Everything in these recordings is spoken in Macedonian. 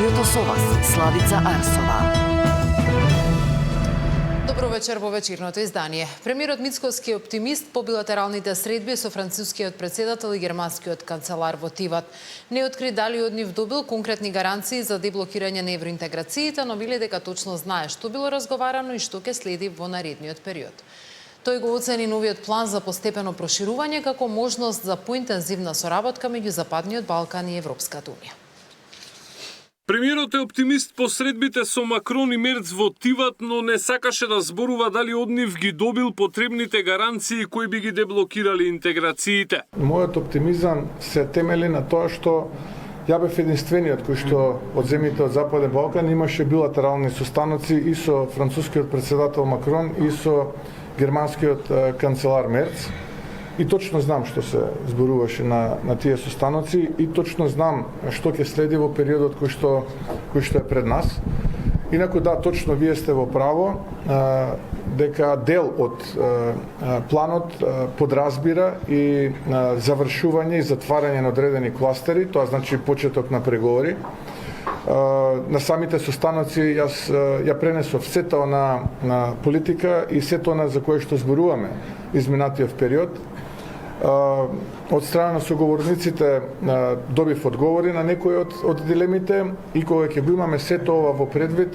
студиото со вас, Славица Арсова. Добро вечер во вечерното издание. Премиерот Мицкоски е оптимист по билатералните средби со францускиот председател и германскиот канцелар во Тиват. Не откри дали од нив добил конкретни гаранции за деблокирање на евроинтеграциите, но вели дека точно знае што било разговарано и што ќе следи во наредниот период. Тој го оцени новиот план за постепено проширување како можност за поинтензивна соработка меѓу Западниот Балкан и Европската унија. Премиерот е оптимист по средбите со Макрон и Мерц во Тиват, но не сакаше да зборува дали од нив ги добил потребните гаранции кои би ги деблокирали интеграциите. Мојот оптимизам се темели на тоа што ја бев единствениот кој што од земјите од Западен Балкан имаше билатерални состаноци и со францускиот председател Макрон и со германскиот канцелар Мерц. И точно знам што се зборуваше на тие состаноци и точно знам што ќе следи во периодот кој што е пред нас. Инаку да, точно вие сте во право дека дел од планот подразбира и завршување и затварање на одредени кластери, тоа значи почеток на преговори. На самите состаноци јас ја пренесов сето на политика и сето за кое што зборуваме изминатиот период. Од страна на соговорниците добив одговори на некои од дилемите и кога ќе го имаме сето ова во предвид,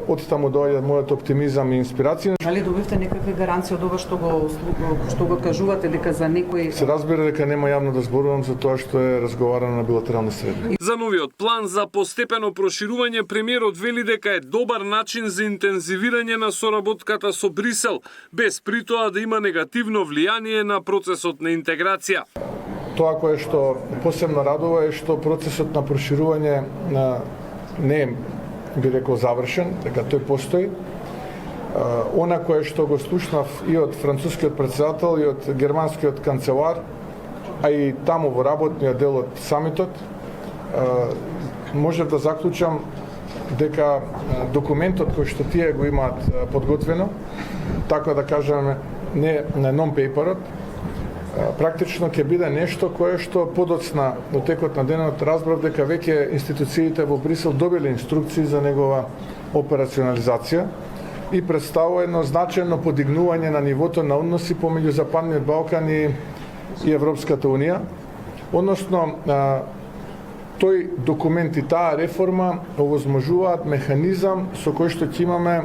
од таму доаѓа мојот оптимизам и инспирација. Дали добивте некакви гаранции од ова што го кажувате дека за некои се разбира дека нема јавно да зборувам за тоа што е разговарано на билатерални средби. За новиот план за постепено проширување премиерот вели дека е добар начин за интензивирање на соработката со Брисел, без притоа да има негативно влијание на процесот на интеграција. Тоа кое што посебно радува е што процесот на проширување не е, би рекол, завршен, дека тој постои. Она кое што го слушнав и од францускиот председател и од германскиот канцелар, а и таму во работниот дел од самитот, можев да заклучам дека документот кој што тие го имаат подготвено, така да кажеме, не non-paperот, практично ќе биде нешто кое што подоцна во текот на денот разбрав дека веќе институциите во Брисел добиле инструкции за негова операционализација и представува едно значајно подигнување на нивото на односи помеѓу Западниот Балкан и Европската унија. Односно, тој документ и таа реформа овозможуваат механизам со кој што ќе имаме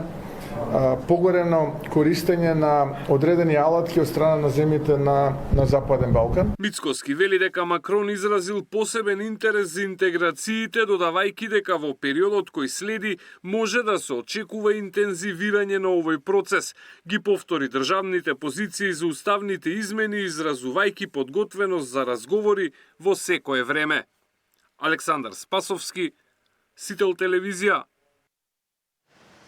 погорено користење на одредени алатки од страна на земјите на Западен Балкан. Мицкоски вели дека Макрон изразил посебен интерес за интеграциите, додавајќи дека во периодот кој следи може да се очекува интензивирање на овој процес. Ги повтори државните позиции за уставните измени, изразувајќи подготвеност за разговори во секое време. Александар Спасовски, Сител телевизија.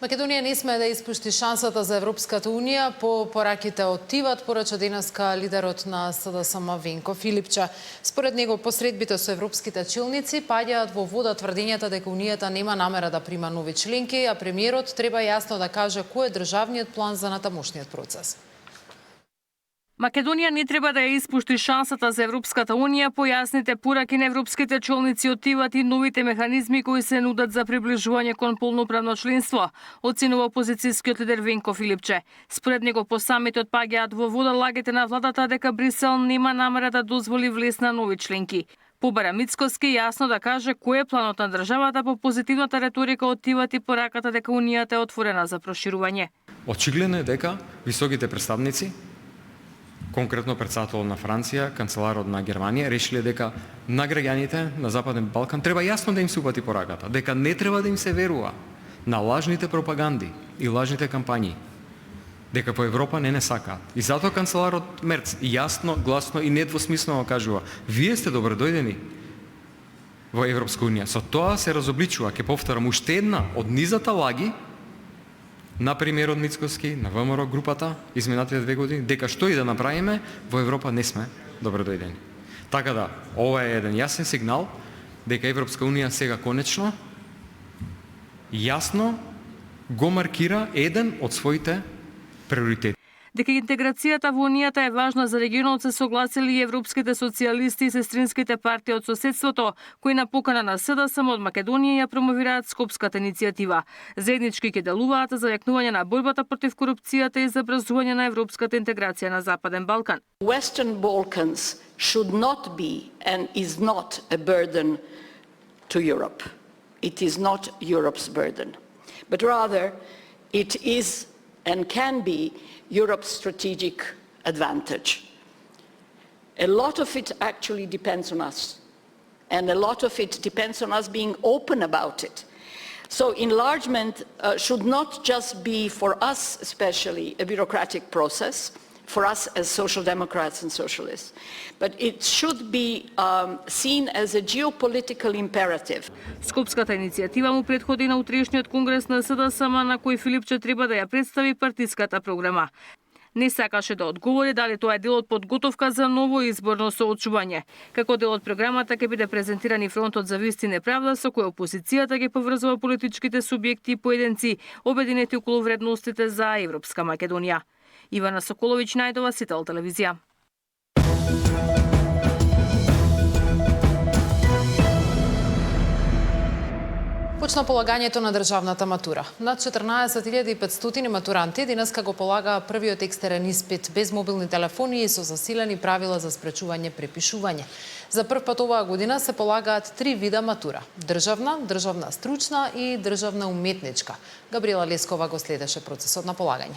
Македонија не сме да испушти шансата за Европската унија по пораките од Тиват, порача денеска лидерот на СДСМ Венко Филипче. Според него, посредбите со европските челници паѓаат во вода тврдењата дека унијата нема намера да прима нови членки, а премиерот треба јасно да каже кој е државниот план за натамошниот процес. Македонија не треба да ја испушти шансата за Европската унија по јасните пораки на европските челници од Тиват и новите механизми кои се нудат за приближување кон полноправно членство, оценува опозицијскиот лидер Венко Филипче. Според него по самитот паѓаат во вода лагите на владата дека Брисел нема намера да дозволи влез на нови членки. Побара Мицкоски јасно да каже кој е планот на државата по позитивната реторика од Тиват и пораката дека унијата е отворена за проширување. Очигледно е дека високите представници, конкретно председателот на Франција, канцеларот на Германија, решиле дека на граѓаните на Западен Балкан треба јасно да им се упати пораката, дека не треба да им се верува на лажните пропаганди и лажните кампањи, дека по Европа не сакаат. И затоа канцеларот Мерц јасно, гласно и недвосмислено кажува: вие сте добродојдени во Европска унија. Со тоа се разобличува, ќе повторам, уште една од низата лаги на премиерот Мицкоски, на ВМРО групата, изминатите 2 години, дека што и да направиме, во Европа не сме добродојдени. Така да, ова е еден јасен сигнал дека Европска унија сега конечно јасно го маркира еден од своите приоритети. Дека интеграцијата во Унијата е важна за регионот се согласили и европските социјалисти и сестринските партии од соседството, кои на покана на СДСМ од Македонија ја промовираат Скопската иницијатива. Заеднички ќе делуваат за јакнување на борбата против корупцијата и за брзување на европската интеграција на Западен Балкан. Western Balkans should not be and is not a burden to Europe. It is not Europe's burden, but rather it is and can be Europe's strategic advantage. A lot of it actually depends on us, and a lot of it depends on us being open about it. So enlargement should not just be, for us especially, a bureaucratic process, for us as social democrats and socialists, but it should be seen as a geopolitical imperative. Скопската иницијатива му претходи на утрешниот конгрес на СДСМ на кој Филипче треба да ја представи партиската програма. Не сакаше да одговори дали тоа е дел од подготовка за ново изборно соочување. Како дел од програмата ќе биде презентиран и фронтот за вистина и правда со кој опозицијата ќе поврзува политичките субјекти и поединци обединети околу вредностите за Европска Македонија. Ивана Соколовиќ, Најдова, Сител телевизија. Почна полагањето на државната матура. Над 14.500 матуранти денеска го полагаа првиот екстерен испит без мобилни телефони и со засилени правила за спречување препишување. За прв пат оваа година се полагаат 3 вида матура: државна, државна стручна и државна уметничка. Габриела Лескова го следеше процесот на полагање.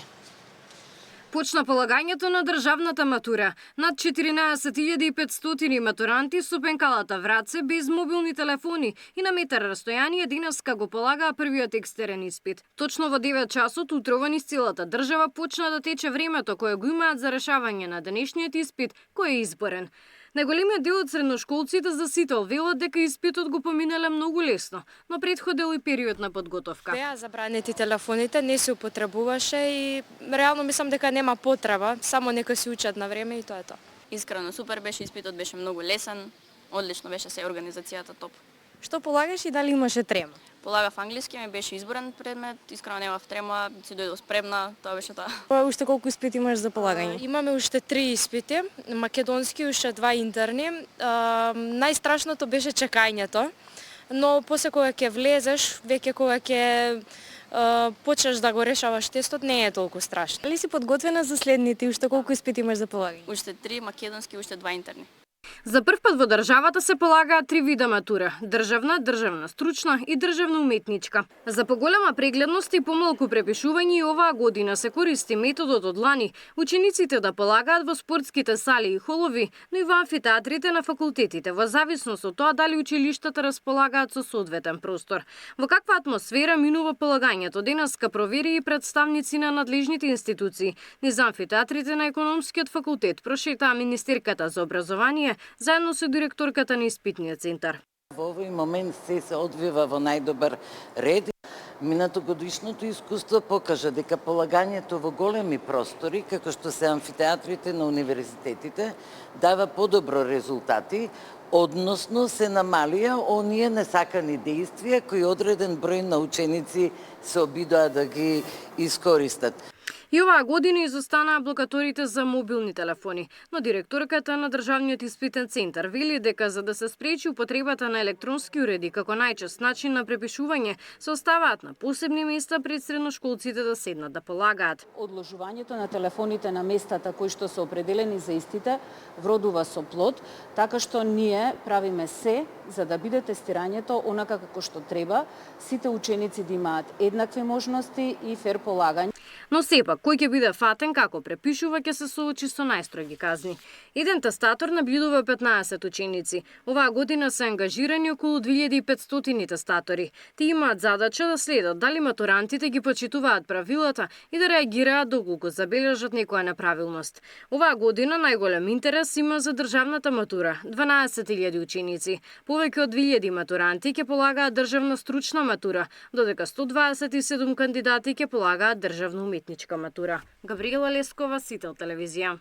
Почна полагањето на државната матура. Над 14.500 матуранти со пенкалата в раце, без мобилни телефони и на метар растојание денеска го полагаа првиот екстерен испит. Точно во 9 часот утрово низ целата држава почна да тече времето кое го имаат за решавање на денешниот испит, кој е изборен. Најголемиот дел од средношколците за Сител велат дека испитот го поминале многу лесно, но претходел и период на подготовка. Беа забранети телефоните, не се употребуваше и реално мислам дека нема потреба, само нека се учат на време и тоа е тоа. Искрено супер беше испитот, беше многу лесен, одлично беше се организацијата топ. Што полагаш и дали имаше трема? Полагав англиски, ми беше изборен предмет, искрено немав трема, си дојдов спремна, тоа беше тоа. Уште колку испити имаш за полагање? Имаме уште 3 испити, македонски, уште 2 интерни. Најстрашното беше чекањето, но после кога ќе влезеш, веќе кога ќе почнеш да го решаваш тестот, не е толку страшно. Дали си подготвена за следните, уште колку испити имаш за полагање? Уште 3 македонски, уште 2 интерни. За прв пат во државата се полагаат 3 вида матура: државна, државна стручна и државна уметничка. За поголема прегледност и помалку препишување и оваа година се користи методот од лани учениците да полагаат во спортските сали и холови, но и во амфитеатрите на факултетите, во зависност од тоа дали училиштата располагаат со соодветен простор. Во каква атмосфера минува полагањето денеска провери и представници на надлежните институции. Низ амфитеатрите на економскиот факултет прошетаа министерката за образование заедно со директорката на испитниот центар. Во овој момент се одвива во најдобар ред. Минатогодишното искуство покажа дека полагањето во големи простори, како што се амфитеатрите на универзитетите, дава подобро резултати, односно се намалија оние несакани действија кои одреден број на ученици се обидоа да ги искористат. И оваа година изостанаа блокаторите за мобилни телефони, но директорката на Државниот испитен центар вели дека за да се спречи употребата на електронски уреди како најчест начин на препишување, се оставаат на посебни места пред средношколците да седнат да полагаат. Одложувањето на телефоните на местата кои што се определени за истите вродува со плод, така што ние правиме се за да биде тестирањето онака како што треба, сите ученици да имаат еднакви можности и фер полагање. Но сепак, кој ќе биде фатен како препишува ќе се соочи со најстроги казни. Еден тестатор набљудува 15 ученици. Оваа година се ангажирани околу 2500 тестатори. Тие имаат задача да следат дали матурантите ги почитуваат правилата и да реагираат доколку забележат некоја неправилност. Оваа година најголем интерес има за државната матура – 12.000 ученици. Повеќе од 2000 матуранти ќе полагаат државна стручна матура, додека 127 кандидати ќе полагаат државна уметничка матура. Габриела Лескова, Сител телевизија.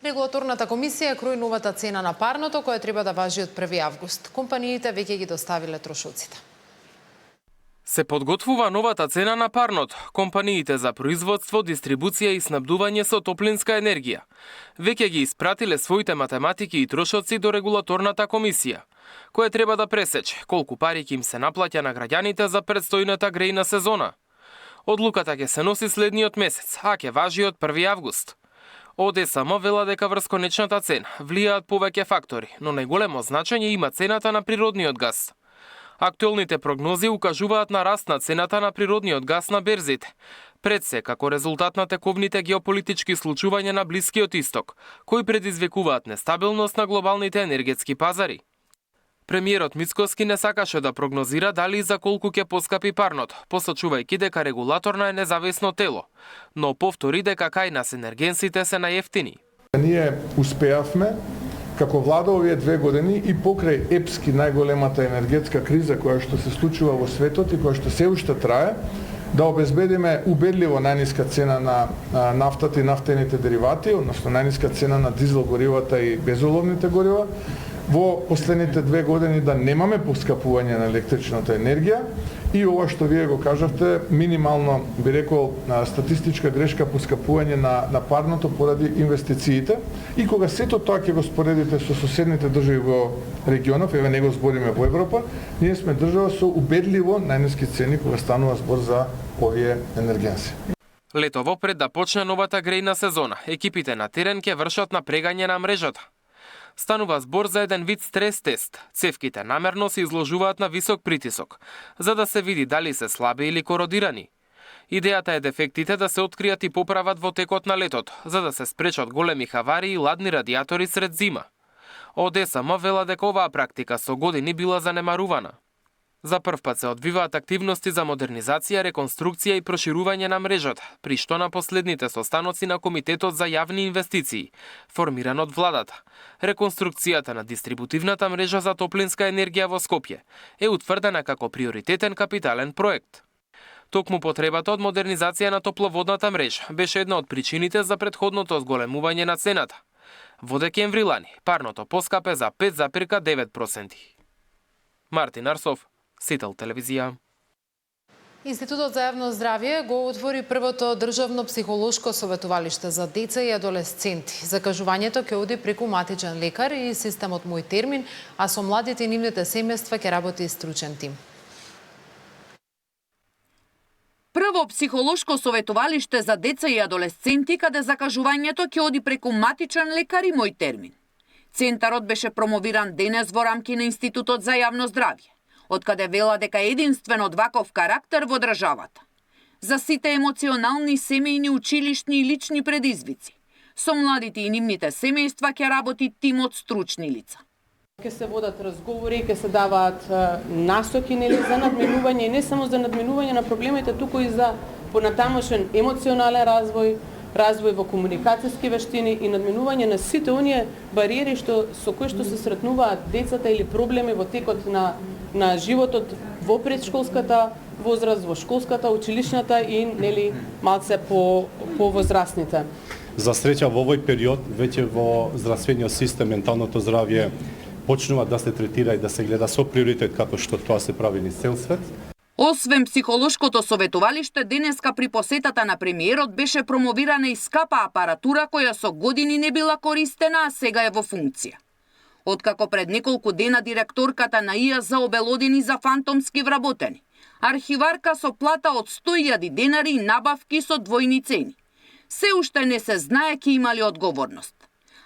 Регулаторната комисија крои новата цена на парното која треба да важи од 1 август. Компаниите веќе ги доставиле трошоците. Се подготвува новата цена на парнот. Компаниите за производство, дистрибуција и снабдување со топлинска енергија веќе ги испратиле своите математики и трошоци до регулаторната комисија, која треба да пресече колку пари ќе им се наплаќа на граѓаните за предстојната грејна сезона. Одлуката ќе се носи следниот месец, а ќе важи од 1 август. ОДСМ вела дека врз конечната цена влијаат повеќе фактори, но најголемо значење има цената на природниот газ. Актуелните прогнози укажуваат на раст на цената на природниот газ на берзите, пред се како резултат на тековните геополитички случувања на Блискиот Исток, кои предизвикуваат нестабилност на глобалните енергетски пазари. Премиерот Мицкоски не сакаше да прогнозира дали и за колку ќе поскапи парното, посочувајќи дека регулаторна е независно тело, но повтори дека кај нас енергенсите се најевтини. Ние успеавме како влада овие 2 години и покрај епски најголемата енергетска криза која што се случува во светот и која што се уште трае, да обезбедиме убедливо најниска цена на нафтата и нафтените деривати, односно најниска цена на дизел горивата и безоловните горива, во последните 2 години да немаме поскапување на електричната енергија и ова што вие го кажавте, минимално би рекол статистичка грешка поскапување на парното поради инвестициите и кога сето тоа ќе го споредите со соседните држави во регионов, еве не го збориме во Европа, ние сме држава со убедливо најниски цени кога станува збор за овие енергенси. Летово пред да почне новата грејна сезона, екипите на терен ќе вршат напрегање на мрежата. Станува збор за еден вид стрес тест. Цевките намерно се изложуваат на висок притисок, за да се види дали се слаби или кородирани. Идејата е дефектите да се откријат и поправат во текот на летото, за да се спречат големи хавари и ладни радиатори сред зима. ОДСМ вела дека оваа практика со години била занемарувана. За прв пат се одвиваат активности за модернизација, реконструкција и проширување на мрежата, при што на последните состаноци на Комитетот за јавни инвестиции, формиран од владата, реконструкцијата на дистрибутивната мрежа за топлинска енергија во Скопје е утврдена како приоритетен капитален проект. Токму потребата од модернизација на топловодната мрежа беше една од причините за претходното зголемување на цената. Во декември лани парното поскапе за 5,9%. Мартин Арсов, Сител телевизија. Институтот за јавно здравје го отвори првото државно психолошко советувалиште за деца и адолесценти. Закажувањето ќе оди преку матичен лекар и системот Мој термин, а со младите и нивните семејства ќе работи стручен тим. Прво психолошко советувалиште за деца и адолесценти каде закажувањето ќе оди преку матичен лекар и Мој термин. Центарот беше промовиран денес во рамки на Институтот за јавно здравје, откаде вела дека е единствен од ваков карактер во државата. За сите емоционални, семејни, училишни и лични предизвици, со младите и нивните семејства ќе работи тим од стручни лица. Ќе се водат разговори, ќе се даваат насоки за надменување, и не само за надменување на проблемите, туку и за понатамошен емоционален развој во комуникацијски вештини и надменување на сите оние бариери со кои што се сретнуваат децата или проблеми во текот на животот во предшколската возраст, во школската, училишната и малце по возрастните. За среќа во овој период веќе во здравствениот систем менталното здравје почнува да се третира и да се гледа со приоритет како што тоа се прави низ цел свет. Освен психолошкото советувалиште, денеска при посетата на премиерот беше промовирана и скапа апаратура која со години не била користена, а сега е во функција. Откако пред неколку дена директорката на ИАЗ обелодени за фантомски вработени, архиварка со плата од 100.000 денари и набавки со двојни цени. Се уште не се знае ки имали одговорност.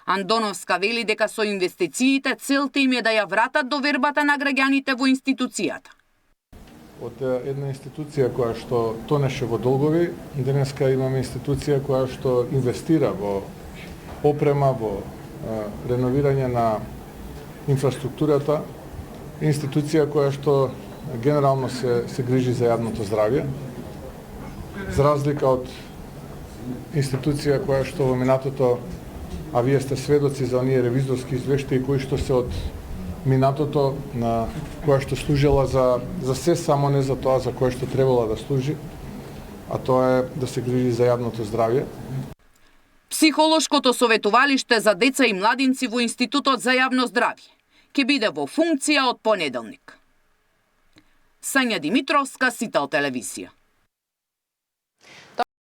Андоновска вели дека со инвестициите целта им е да ја вратат довербата на граѓаните во институцијата. Од една институција која што тонеше во долгови, денеска имаме институција која што инвестира во опрема, во реновирање на инфраструктурата, институција која што генерално се грижи за јавното здравје, за разлика од институција која што во минатото, а вие сте сведоци за оние ревизорски извештаи кои што се од минатото, на која што служела за се, само не за тоа за кое што требала да служи, а тоа е да се грижи за јавното здравје. Психолошкото советувалиште за деца и младинци во Институтот за јавно здравје ќе биде во функција од понеделник. Сања Димитровска, Сител телевизија.